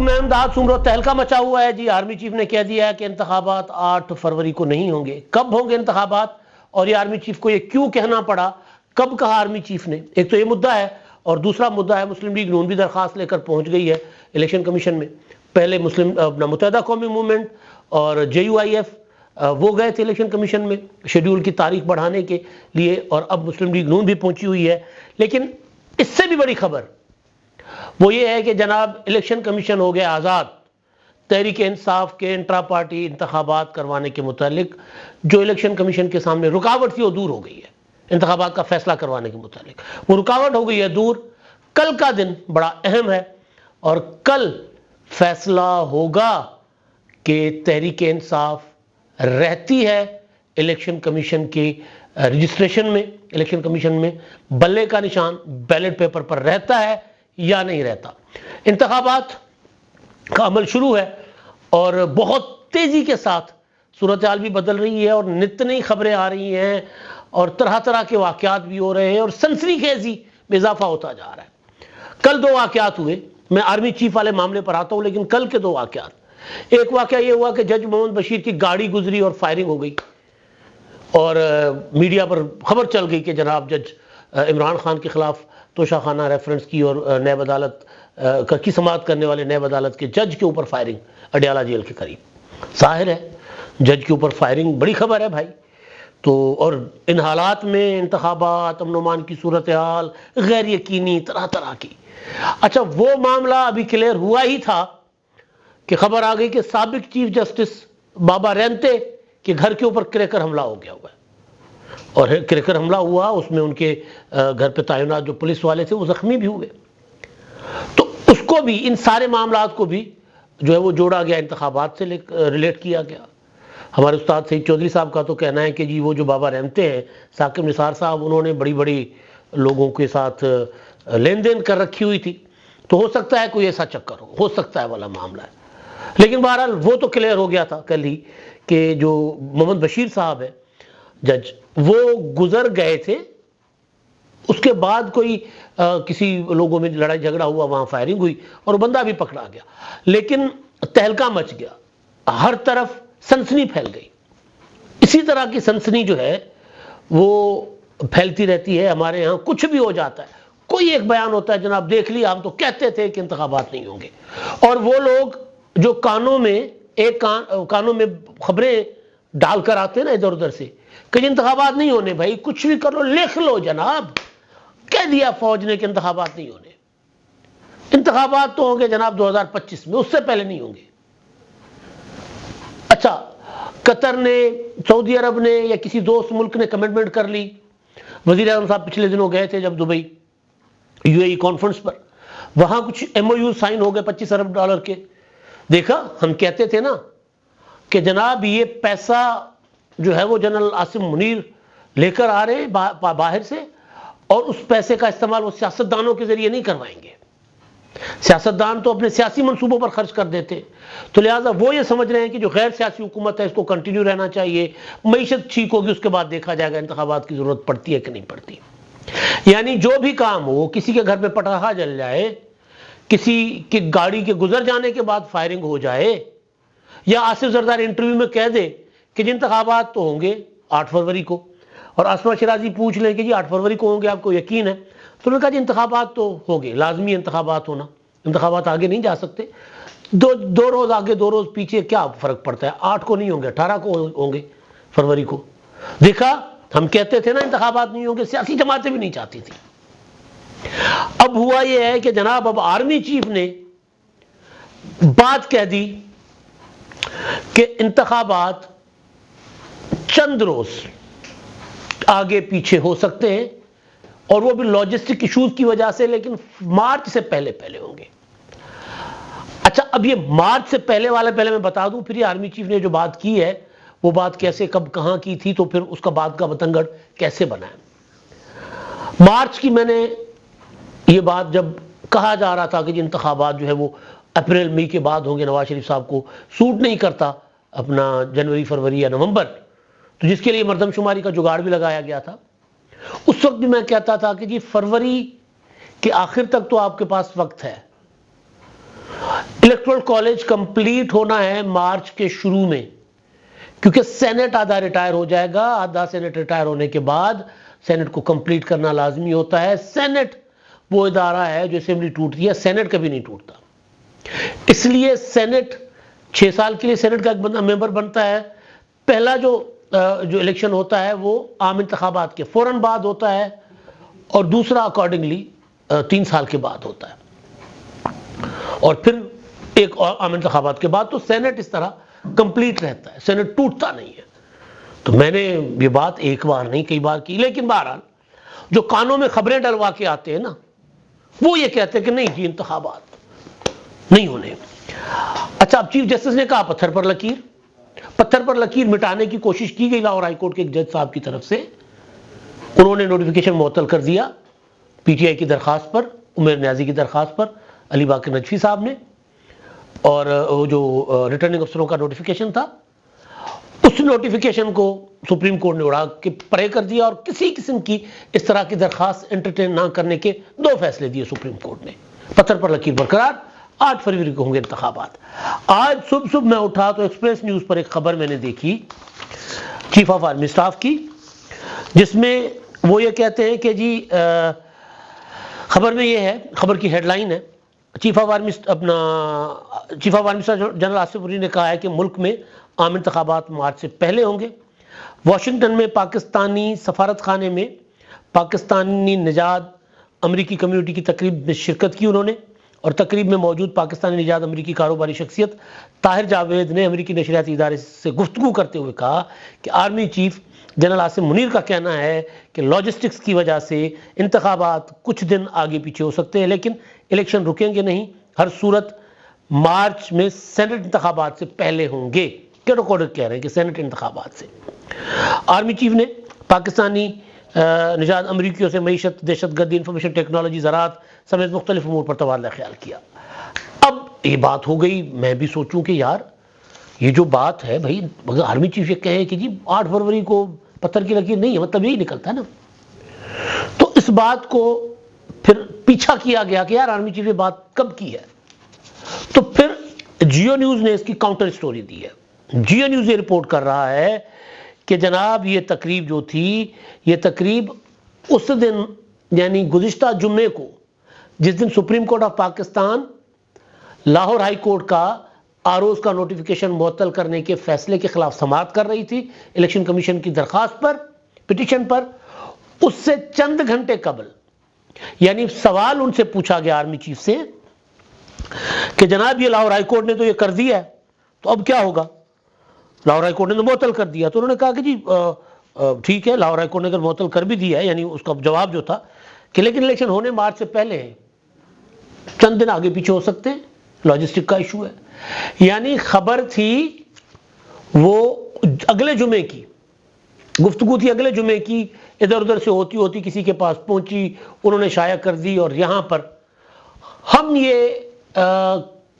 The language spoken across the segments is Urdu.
میں امداد سمرو تہلکہ مچا ہوا ہے جی. آرمی چیف نے کہہ دیا ہے کہ انتخابات 8 فروری کو نہیں ہوں گے. کب ہوں گے انتخابات اور یہ آرمی چیف کو یہ کیوں کہنا پڑا؟ کب کہا آرمی چیف نے؟ ایک تو یہ مدعا ہے اور دوسرا مدعا ہے مسلم لیگ نون بھی درخواست لے کر پہنچ گئی ہے الیکشن کمیشن میں. پہلے اپنا متحدہ قومی موومنٹ اور JUIF وہ گئے تھے الیکشن کمیشن میں شیڈیول کی تاریخ بڑھانے کے لیے اور اب مسلم لیگ نون بھی پہنچی ہوئی ہے. لیکن اس سے بھی بڑی خبر وہ یہ ہے کہ جناب الیکشن کمیشن ہو گیا آزاد تحریک انصاف کے انٹرا پارٹی انتخابات کروانے کے متعلق جو الیکشن کمیشن کے سامنے رکاوٹ تھی وہ دور ہو گئی ہے. انتخابات کا فیصلہ کروانے کے متعلق وہ رکاوٹ ہو گئی ہے دور. کل کا دن بڑا اہم ہے اور کل فیصلہ ہوگا کہ تحریک انصاف رہتی ہے الیکشن کمیشن کی رجسٹریشن میں. الیکشن کمیشن میں بلے کا نشان بیلٹ پیپر پر رہتا ہے یا نہیں رہتا. انتخابات کا عمل شروع ہے اور بہت تیزی کے ساتھ صورتحال بھی بدل رہی ہے اور نت نئی خبریں آ رہی ہیں اور طرح طرح کے واقعات بھی ہو رہے ہیں اور سنسنی خیزی میں اضافہ ہوتا جا رہا ہے. کل 2 واقعات ہوئے. میں آرمی چیف والے معاملے پر آتا ہوں لیکن کل کے 2 واقعات. ایک واقعہ یہ ہوا کہ جج محمد بشیر کی گاڑی گزری اور فائرنگ ہو گئی اور میڈیا پر خبر چل گئی کہ جناب جج عمران خان کے خلاف توشہ خانہ ریفرنس کی اور نیب عدالت کی سماعت کرنے والے نیب عدالت کے جج کے اوپر فائرنگ اڈیالہ جیل کے قریب. ظاہر ہے جج کے اوپر فائرنگ بڑی خبر ہے بھائی. تو اور ان حالات میں انتخابات امن و امان کی صورتحال غیر یقینی طرح طرح کی. اچھا وہ معاملہ ابھی کلیئر ہوا ہی تھا کہ خبر آ گئی کہ سابق چیف جسٹس بابا رینتے کے گھر کے اوپر کریکر حملہ ہو گیا ہوا ہے اور کریکر حملہ ہوا اس میں ان کے گھر پہ تعینات جو پولیس والے تھے وہ زخمی بھی ہوئے. تو اس کو بھی ان سارے معاملات کو بھی جو ہے وہ جوڑا گیا انتخابات سے ریلیٹ کیا گیا. ہمارے استاد سعید چودھری صاحب کا تو کہنا ہے کہ جی وہ جو بابا رحمتے ہیں ثاقب نثار صاحب انہوں نے بڑی بڑی لوگوں کے ساتھ لین دین کر رکھی ہوئی تھی تو ہو سکتا ہے کوئی ایسا چکر ہو سکتا ہے والا معاملہ ہے. لیکن بہرحال وہ تو کلیئر ہو گیا تھا کل ہی کہ جو محمد بشیر صاحب ہے جج وہ گزر گئے تھے. اس کے بعد کوئی کسی لوگوں میں لڑائی جھگڑا ہوا وہاں فائرنگ ہوئی اور بندہ بھی پکڑا گیا. لیکن تہلکہ مچ گیا ہر طرف سنسنی پھیل گئی. اسی طرح کی سنسنی جو ہے وہ پھیلتی رہتی ہے ہمارے ہاں. کچھ بھی ہو جاتا ہے کوئی ایک بیان ہوتا ہے جناب دیکھ لیا ہم تو کہتے تھے کہ انتخابات نہیں ہوں گے اور وہ لوگ جو کانوں میں کانوں میں خبریں ڈال کر آتے ہیں نا ادھر ادھر سے کہ انتخابات نہیں ہونے. بھائی کچھ بھی کر لو لکھ لو جناب. کہہ دیا فوج نے کہ انتخابات نہیں ہونے. انتخابات تو ہوں گے جناب 2025 میں اس سے پہلے نہیں ہوں گے. اچھا قطر نے سعودی عرب نے یا کسی دوست ملک نے کمٹمنٹ کر لی. وزیر اعظم صاحب پچھلے دنوں گئے تھے جب دبئی UAE کانفرنس پر وہاں کچھ MOU سائن ہو گئے $25 ارب کے. دیکھا ہم کہتے تھے نا کہ جناب یہ پیسہ جو ہے وہ جنرل عاصم منیر لے کر آ رہے ہیں باہر سے اور اس پیسے کا استعمال وہ سیاستدانوں کے ذریعے نہیں کروائیں گے. سیاستدان تو اپنے سیاسی منصوبوں پر خرچ کر دیتے تو لہٰذا وہ یہ سمجھ رہے ہیں کہ جو غیر سیاسی حکومت ہے اس کو کنٹینیو رہنا چاہیے. معیشت ٹھیک ہوگی اس کے بعد دیکھا جائے گا انتخابات کی ضرورت پڑتی ہے کہ نہیں پڑتی. یعنی جو بھی کام ہو کسی کے گھر پہ پٹاخہ جل جائے کسی کی گاڑی کے گزر جانے کے بعد فائرنگ ہو جائے یا آصف زردار انٹرویو میں کہہ دے کہ انتخابات تو ہوں گے 8 فروری کو اور اسما شرازی پوچھ لیں کہ جی 8 فروری کو ہوں گے آپ کو یقین ہے تو انہوں نے کہا جی انتخابات تو ہوں گے لازمی انتخابات ہونا. انتخابات آگے نہیں جا سکتے. دو روز آگے 2 روز پیچھے کیا فرق پڑتا ہے. 8 کو نہیں ہوں گے 18 کو ہوں گے فروری کو. دیکھا ہم کہتے تھے نا انتخابات نہیں ہوں گے. سیاسی جماعتیں بھی نہیں چاہتی تھی. اب ہوا یہ ہے کہ جناب اب آرمی چیف نے بات کہہ دی کہ انتخابات چند روز آگے پیچھے ہو سکتے ہیں اور وہ بھی لاجسٹک ایشوز کی وجہ سے لیکن مارچ سے پہلے ہوں گے. اچھا اب یہ مارچ سے پہلے میں بتا دوں پھر یہ آرمی چیف نے جو بات کی ہے وہ بات کیسے کب کہاں کی تھی تو پھر اس کا بات کا بتنگڑ کیسے بنا ہے. مارچ کی میں نے یہ بات جب کہا جا رہا تھا کہ انتخابات جو ہے وہ اپریل مئی کے بعد ہوں گے نواز شریف صاحب کو سوٹ نہیں کرتا اپنا جنوری فروری یا نومبر تو جس کے لیے مردم شماری کا جگاڑ بھی لگایا گیا تھا. اس وقت بھی میں کہتا تھا کہ جی فروری کے آخر تک تو آپ کے پاس وقت ہے الیکٹورل کالج کمپلیٹ ہونا ہے مارچ کے شروع میں، کیونکہ سینٹ آدھا ریٹائر ہو جائے گا، آدھا سینٹ ریٹائر ہونے کے بعد سینٹ کو کمپلیٹ کرنا لازمی ہوتا ہے۔ سینٹ وہ ادارہ ہے جو اسمبلی ٹوٹتی ہے، سینٹ کبھی نہیں ٹوٹتا، اس لیے سینٹ 6 سال کے لیے سینٹ کا ایک بندہ ممبر بنتا ہے۔ پہلا جو الیکشن ہوتا ہے وہ عام انتخابات کے فوراً بعد ہوتا ہے، اور دوسرا اکارڈنگلی 3 سال کے بعد ہوتا ہے، اور پھر ایک اور عام انتخابات کے بعد۔ تو سینٹ اس طرح کمپلیٹ رہتا ہے، سینٹ ٹوٹتا نہیں ہے۔ تو میں نے یہ بات ایک بار نہیں کئی بار کی، لیکن بہرحال جو کانوں میں خبریں ڈلوا کے آتے ہیں نا، وہ یہ کہتے ہیں کہ نہیں جی انتخابات نہیں ہونے۔ اچھا، اب چیف جسٹس نے کہا پتھر پر لکیر مٹانے کی کوشش کی گئی لاہور ہائی کورٹ کے ایک جج صاحب کی طرف سے۔ انہوں نے نوٹیفیکیشن معطل کر دیا پی ٹی آئی کی درخواست پر، عمیر نیازی کی درخواست پر، علی باقر نجفی صاحب نے، اور وہ جو ریٹرننگ افسروں کا نوٹیفیکیشن تھا، اس نوٹیفیکیشن کو سپریم کورٹ نے اڑا کے پرے کر دیا، اور کسی قسم کی اس طرح کی درخواست انٹرٹین نہ کرنے کے 2 فیصلے دیے سپریم کورٹ نے۔ پتھر پر لکیر برقرار، 8 فروری کو ہوں گے انتخابات۔ آج صبح میں اٹھا تو ایکسپریس نیوز پر ایک خبر میں نے دیکھی چیف آف آرمی اسٹاف کی، جس میں وہ یہ کہتے ہیں کہ جی خبر میں یہ ہے، خبر کی ہیڈ لائن ہے، chief of army staff general Asif عری نے کہا ہے کہ ملک میں عام انتخابات مارچ سے پہلے ہوں گے۔ واشنگٹن میں پاکستانی سفارت خانے میں پاکستانی نژاد امریکی کمیونٹی کی تقریب میں شرکت کی انہوں نے، اور تقریب میں موجود پاکستانی نژاد امریکی کاروباری شخصیت طاہر جاوید نے امریکی نشریاتی ادارے سے گفتگو کرتے ہوئے کہا کہ army chief general Asim Munir کا کہنا ہے کہ لاجسٹکس کی وجہ سے انتخابات کچھ دن آگے پیچھے ہو سکتے ہیں، لیکن الیکشن رکیں گے نہیں، ہر صورت مارچ میں سینٹ انتخابات سے پہلے ہوں گے۔ کیڈو کوڈر کہہ رہے ہیں کہ سینٹ انتخابات سے۔ آرمی چیف نے پاکستانی نژاد امریکیوں سے معیشت، دہشت گردی، انفارمیشن ٹیکنالوجی، زراعت سمیت مختلف امور پر تبادلہ خیال کیا۔ اب یہ بات ہو گئی، میں بھی سوچوں کہ یار یہ جو بات ہے بھائی، اگر آرمی چیف یہ کہے کہ جی 8 فروری کو پتھر کی لکیر نہیں ہے، مطلب یہی نکلتا ہے نا۔ تو اس بات کو پھر پیچھا کیا گیا کہ یار آرمی چیف یہ بات کب کی ہے، تو پھر جیو نیوز نے اس کی کاؤنٹر سٹوری دی ہے۔ جیو نیوز یہ رپورٹ کر رہا ہے کہ جناب یہ تقریب جو تھی، یہ تقریب اس دن یعنی گزشتہ جمعے کو، جس دن supreme court of Pakistan Lahore high court کا آروز کا نوٹیفیکیشن معطل کرنے کے فیصلے کے خلاف سماعت کر رہی تھی الیکشن کمیشن کی درخواست پر، پٹیشن پر، اس سے چند گھنٹے قبل، یعنی سوال ان سے پوچھا گیا آرمی چیف سے کہ جناب یہ لاہور ہائی کورٹ نے تو یہ کر دیا ہے، تو اب کیا ہوگا؟ لاہور ہائی کورٹ نے تو معطل کر دیا۔ تو انہوں نے کہا کہ جی ٹھیک ہے، لاہور ہائی کورٹ نے اگر معطل کر بھی دیا ہے، یعنی اس کا جواب جو تھا کہ لیکن الیکشن ہونے مارچ سے پہلے ہیں، چند دن آگے پیچھے ہو سکتے ہیں، لاجسٹک کا ایشو ہے۔ یعنی خبر تھی وہ اگلے جمعے کی، گفتگو تھی اگلے جمعے کی، ادھر ادھر سے ہوتی ہوتی کسی کے پاس پہنچی، انہوں نے شائع کر دی، اور یہاں پر ہم یہ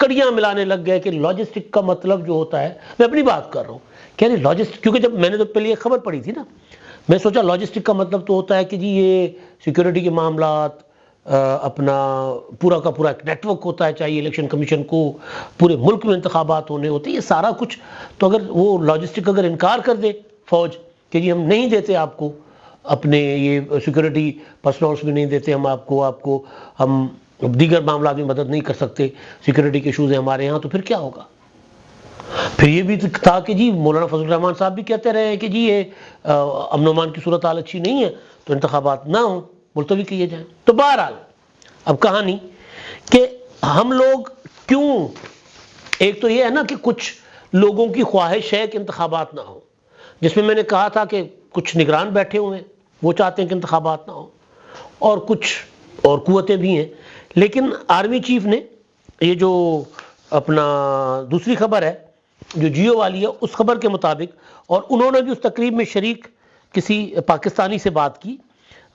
کڑیاں ملانے لگ گئے کہ لاجسٹک کا مطلب جو ہوتا ہے، میں اپنی بات کر رہا ہوں کہ یعنی لاجسٹک، کیونکہ جب میں نے تو پہلے یہ خبر پڑھی تھی نا، میں سوچا لاجسٹک کا مطلب تو ہوتا ہے کہ جی یہ سیکیورٹی کے معاملات، اپنا پورا کا پورا ایک نیٹ ورک ہوتا ہے، چاہیے الیکشن کمیشن کو پورے ملک میں انتخابات ہونے ہوتے ہیں، یہ سارا کچھ۔ تو اگر وہ لاجسٹک اگر انکار کر دے فوج کہ جی ہم نہیں دیتے آپ کو، اپنے یہ سیکیورٹی پرسنلز بھی نہیں دیتے ہم آپ کو ہم دیگر معاملات میں مدد نہیں کر سکتے، سیکیورٹی کے ایشوز ہیں ہمارے ہاں، تو پھر کیا ہوگا؟ پھر یہ بھی تھا کہ جی مولانا فضل الرحمان صاحب بھی کہتے رہے ہیں کہ جی یہ امن و امان کی صورتحال اچھی نہیں ہے، تو انتخابات نہ ہوں، ملتوی کیے جائیں۔ تو بہرحال اب کہانی کہ ہم لوگ کیوں، ایک تو یہ ہے نا کہ کچھ لوگوں کی خواہش ہے کہ انتخابات نہ ہوں، جس میں نے کہا تھا کہ کچھ نگران بیٹھے ہوئے ہیں، وہ چاہتے ہیں کہ انتخابات نہ ہوں، اور کچھ اور قوتیں بھی ہیں۔ لیکن آرمی چیف نے یہ جو اپنا دوسری خبر ہے جو جیو والی ہے، اس خبر کے مطابق، اور انہوں نے بھی اس تقریب میں شریک کسی پاکستانی سے بات کی،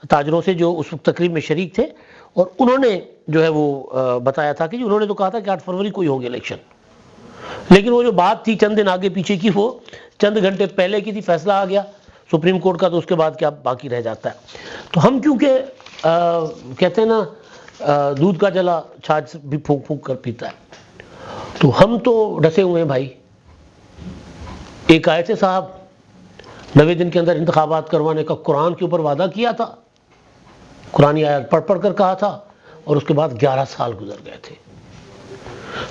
تاجروں سے جو اس تقریب میں شریک تھے، اور انہوں نے جو ہے وہ بتایا تھا کہ جی انہوں نے تو کہا تھا کہ 8 فروری کو ہی ہوں گے الیکشن، لیکن وہ جو بات تھی چند دن آگے پیچھے کی، وہ چند گھنٹے پہلے کی تھی، فیصلہ آ گیا سپریم کورٹ کا، تو اس کے بعد کیا باقی رہ جاتا ہے۔ تو ہم کیونکہ کہتے ہیں نا دودھ کا جلا چھاچھ بھی پھونک پھونک کر پیتا ہے، تو ہم تو ڈسے ہوئے ہیں بھائی. ایک آئے تھے صاحب 90 دن کے اندر انتخابات کروانے کا قرآن کے اوپر وعدہ کیا تھا, قرآنی آیات پڑھ پڑھ کر کہا تھا, اور اس کے بعد 11 سال گزر گئے تھے.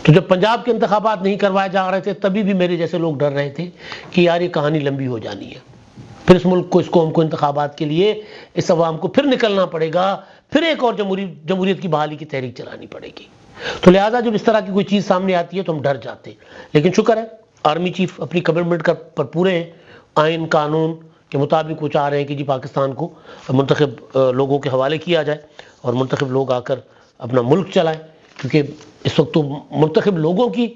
تو جب پنجاب کے انتخابات نہیں کروائے جا رہے تھے تبھی بھی میرے جیسے لوگ ڈر رہے تھے کہ یار یہ کہانی لمبی ہو جانی ہے, پھر اس ملک کو, اس قوم کو انتخابات کے لیے, اس عوام کو پھر نکلنا پڑے گا, پھر ایک اور جمہوریت کی بحالی کی تحریک چلانی پڑے گی. تو لہٰذا جب اس طرح کی کوئی چیز سامنے آتی ہے تو ہم ڈر جاتے ہیں. لیکن شکر ہے آرمی چیف اپنی کمٹمنٹ پر پورے ہیں, آئین قانون کے مطابق وہ چاہ رہے ہیں کہ جی پاکستان کو منتخب لوگوں کے حوالے کیا جائے اور منتخب لوگ آ کر اپنا ملک چلائیں, کیونکہ اس وقت تو منتخب لوگوں کی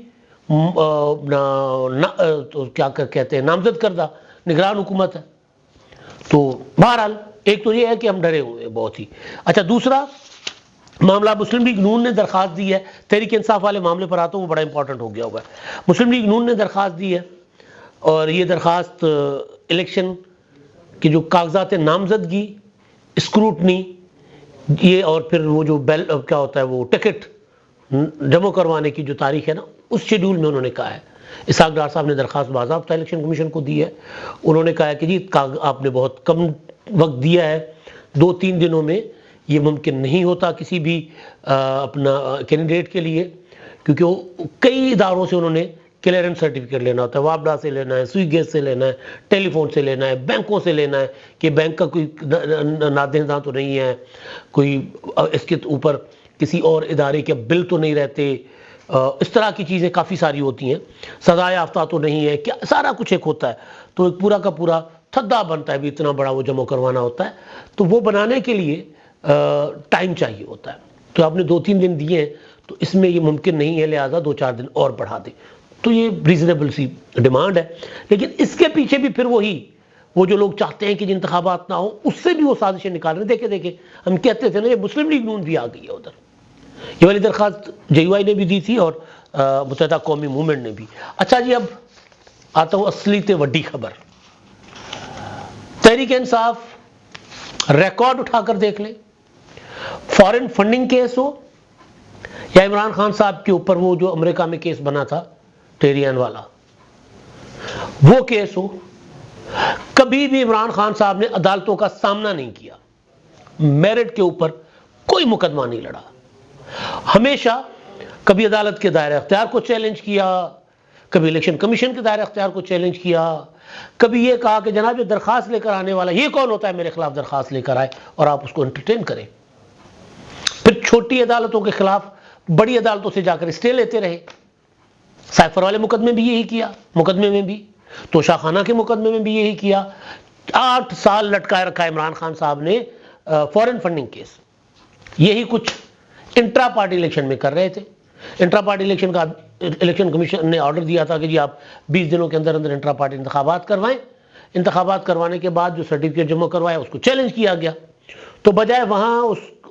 کیا کہتے ہیں نامزد کردہ نگران حکومت ہے. تو بہرحال ایک تو یہ ہے کہ ہم ڈرے ہوئے ہیں بہت ہی. اچھا دوسرا معاملہ مسلم لیگ نون نے درخواست دی ہے, تحریک انصاف والے معاملے پر آتا ہوں وہ بڑا امپورٹنٹ ہو گیا ہوا ہے. مسلم لیگ نون نے درخواست دی ہے اور یہ درخواست الیکشن کے جو کاغذات نامزدگی, اسکروٹنی, یہ اور پھر وہ جو کیا ہوتا ہے وہ ٹکٹ جمع کروانے کی جو تاریخ ہے نا اس شیڈول میں انہوں نے کہا ہے. اسحاق ڈار صاحب نے درخواست باضابطہ الیکشن کمیشن کو دی ہے. انہوں نے کہا ہے کہ جی آپ نے بہت کم وقت دیا ہے, 2-3 دنوں میں یہ ممکن نہیں ہوتا کسی بھی اپنا کینڈیڈیٹ کے لیے, کیونکہ وہ کئی اداروں سے انہوں نے کلیئرنس سرٹیفکیٹ لینا ہوتا ہے, وابڈا سے لینا ہے, سوئی گیس سے لینا ہے, ٹیلی فون سے لینا ہے, بینکوں سے لینا ہے کہ بینک کا کوئی نادہندہ تو نہیں ہے, کوئی اس کے اوپر کسی اور ادارے کے بل تو نہیں رہتے, اس طرح کی چیزیں کافی ساری ہوتی ہیں, سزا یافتہ تو نہیں ہے, کیا سارا کچھ ایک ہوتا ہے. تو ایک پورا کا پورا تھدا بنتا ہے, بھی اتنا بڑا وہ جمع کروانا ہوتا ہے. تو وہ بنانے کے لیے ٹائم چاہیے ہوتا ہے. تو آپ نے 2-3 دن دیے ہیں تو اس میں یہ ممکن نہیں ہے, لہٰذا 2-4 دن اور بڑھا دیں. تو یہ ریزنیبل سی ڈیمانڈ ہے. لیکن اس کے پیچھے بھی پھر وہ جو لوگ چاہتے ہیں کہ جو انتخابات نہ ہوں اس سے بھی وہ سازشیں نکال رہے ہیں. دیکھیں ہم کہتے تھے نا یہ مسلم لیگ نون بھی آ گئی ہے ادھر, یہ والی درخواست JUI نے بھی دی تھی اور متحدہ قومی موومنٹ نے بھی. اچھا جی اب آتا ہوں اصلی تے وڈی خبر. تحریک انصاف ریکارڈ اٹھا کر دیکھ لیں, فارن فنڈنگ کیس ہو یا عمران خان صاحب کے اوپر وہ جو امریکہ میں کیس بنا تھا ٹیرین والا وہ کیس ہو, کبھی بھی عمران خان صاحب نے عدالتوں کا سامنا نہیں کیا, میرٹ کے اوپر کوئی مقدمہ نہیں لڑا, ہمیشہ کبھی عدالت کے دائرہ اختیار کو چیلنج کیا, کبھی الیکشن کمیشن کے دائرہ اختیار کو چیلنج کیا, کبھی یہ کہا کہ جناب یہ درخواست لے کر آنے والا یہ کون ہوتا ہے میرے خلاف درخواست لے کر آئے اور آپ اس کو انٹرٹین کریں. پھر چھوٹی عدالتوں کے خلاف بڑی عدالتوں سے جا کر اسٹے لیتے رہے. سائفر والے مقدمے بھی یہی کیا, مقدمے میں بھی توشہ خانہ کے مقدمے میں بھی یہی کیا. 8 سال لٹکائے رکھا عمران خان صاحب نے فارن فنڈنگ کیس. یہی کچھ انٹرا پارٹی الیکشن میں کر رہے تھے. انٹرا پارٹی الیکشن کا الیکشن کمیشن نے آرڈر دیا تھا کہ جی آپ 20 دنوں کے اندر اندر انٹرا پارٹی انتخابات کروائیں. انتخابات کروانے کے بعد جو سرٹیفکیٹ جمع کروایا اس کو چیلنج کیا گیا. تو بجائے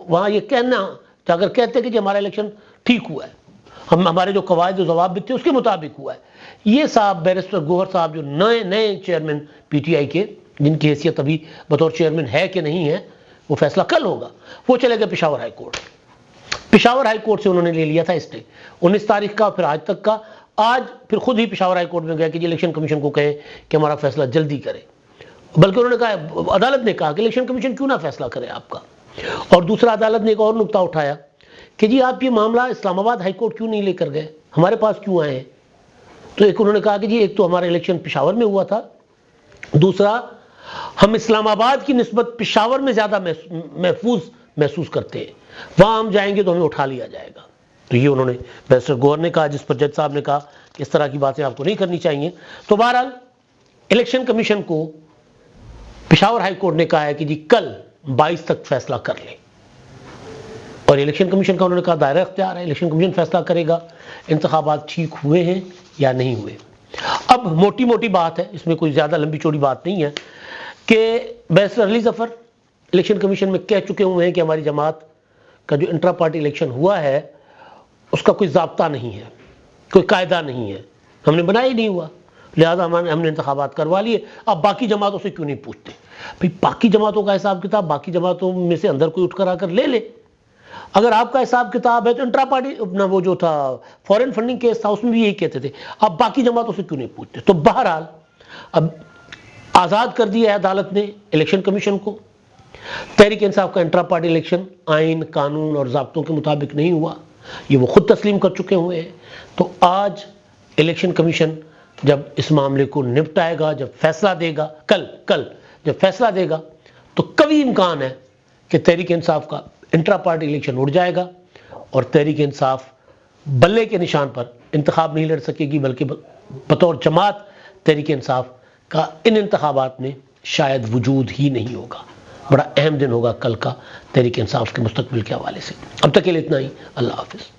وہاں یہ کہنا کہ اگر کہتے کہ جی ہمارا الیکشن ٹھیک ہوا ہے, ہمارے جو قواعد و ضوابط تھے اس کے مطابق ہوا ہے, یہ صاحب بیرسٹر گوہر صاحب جو نئے چیئرمین PTI کے, جن کی حیثیت ابھی بطور چیئرمین ہے کہ نہیں ہے وہ فیصلہ کل ہوگا, وہ چلے گئے Peshawar high court. Peshawar high court سے انہوں نے لے لیا تھا اسٹے 19 تاریخ کا, پھر آج تک کا. آج پھر خود ہی پشاور ہائی کورٹ میں گئے کہ جی الیکشن کمیشن کو کہیں کہ ہمارا فیصلہ جلدی کرے. بلکہ انہوں نے کہا, عدالت نے کہا کہ الیکشن کمیشن کیوں نہ فیصلہ کرے آپ کا. اور دوسرا عدالت نے ایک اور نقطہ اٹھایا کہ جی آپ یہ معاملہ اسلام آباد ہائی کورٹ کیوں نہیں لے کر گئے, ہمارے پاس کیوں آئے ہیں. تو ایک انہوں نے کہا کہ جی ایک تو ہمارا الیکشن پشاور میں ہوا تھا, دوسرا ہم اسلام آباد کی نسبت پشاور میں زیادہ محفوظ محسوس کرتے ہیں, وہاں ہم جائیں گے تو ہمیں اٹھا لیا جائے گا. تو یہ انہوں نے بیرسٹر گوہر نے کہا, جس پر جج صاحب نے کہا کہ اس طرح کی باتیں آپ کو نہیں کرنی چاہیے. تو بہرحال الیکشن کمیشن کو پشاور ہائی کورٹ نے کہا ہے کہ جی کل 22 تک فیصلہ کر لیں. اور الیکشن کمیشن کا انہوں نے کہا دائرہ اختیار ہے, الیکشن کمیشن فیصلہ کرے گا انتخابات ٹھیک ہوئے ہیں یا نہیں ہوئے. اب موٹی موٹی بات ہے, اس میں کوئی زیادہ لمبی چوڑی بات نہیں ہے, کہ barrister Ali Zafar election commission میں کہہ چکے ہوئے ہیں کہ ہماری جماعت کا جو انٹرا پارٹی الیکشن ہوا ہے اس کا کوئی ضابطہ نہیں ہے, کوئی قاعدہ نہیں ہے, ہم نے بنایا ہی نہیں ہوا, لہذا ہم نے انتخابات کروا لیے. اب باقی جماعتوں سے کیوں نہیں پوچھتے؟ بھئی باقی جماعتوں کا حساب کتاب باقی جماعتوں میں سے اندر کوئی اٹھ کر آ کر لے لے. اگر آپ کا حساب کتاب ہے تو انٹرا پارٹی اپنا وہ جو تھا فورن فنڈنگ کیس تھا اس میں بھی یہی کہتے تھے، آپ باقی جماعتوں سے کیوں نہیں پوچھتے؟ تو بہرحال اب آزاد کر دیا ہے عدالت نے الیکشن کمیشن کو. تحریک انصاف کا انٹرا پارٹی الیکشن آئین قانون اور ضابطوں کے مطابق نہیں ہوا، یہ وہ خود تسلیم کر چکے ہوئے ہیں. تو آج الیکشن کمیشن جب اس معاملے کو نپٹائے گا، جب فیصلہ دے گا، کل جب فیصلہ دے گا تو قوی امکان ہے کہ تحریک انصاف کا انٹرا پارٹی الیکشن اڑ جائے گا اور تحریک انصاف بلے کے نشان پر انتخاب نہیں لڑ سکے گی، بلکہ بطور جماعت تحریک انصاف کا ان انتخابات میں شاید وجود ہی نہیں ہوگا. بڑا اہم دن ہوگا کل کا تحریک انصاف کے مستقبل کے حوالے سے. اب تک کے لیے اتنا ہی. اللہ حافظ.